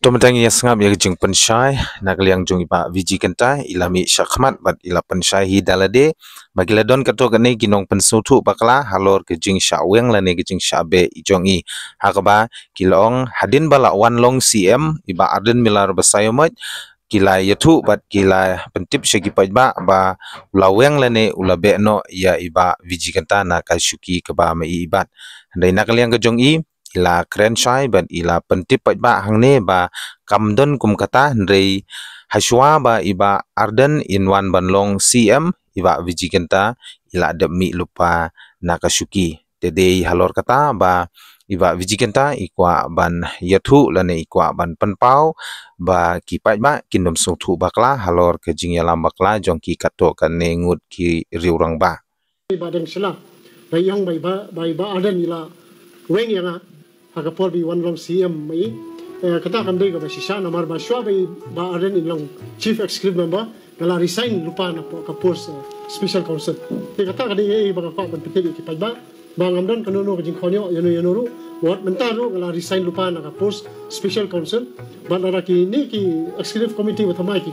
Tomatang ya sengap ya jeng pensyai nak liang jung ipa viji kentai ilami syakmat bat ila pensyai hi dalade bagi ladon kato kene ginong pensutu bakla halor ke jing syaweng lane ke jing syabe ijong i hakaba kilong hadin bala wan long cm iba arden milar basayomat kila yatu bat kila pentip syagi pajba ba ulaweng lane ulabe no ya iba viji kenta na kasyuki keba mai ibat handai nak liang ke jong i ila kren syai ban ila pentip pajba hangne ba kamdon kum kata ndrei haswa ba iba arden in one banlong cm iba viji kenta ila demi lupa nakasuki dede halor kata ba iba viji kenta ikwa ban yathu lane ikwa ban penpau ba kipai ba kindom suthu bakla halor ke jingyalam bakla jongki kato kane ngut ki riurang ba badeng sila bayang ba adan ila weng yang agapol bi one long cm mai kata kan dei ga sisa namar ba shwa ba adan in long chief executive member gala resign lupa na ka post special counsel kata kan dei ba ka ban pete ki ba ngamdan kanono ka jing khonyo yano ru wat mentaro gala resign lupa na ka post special counsel ban ara ki ni ki executive committee wa thamai ki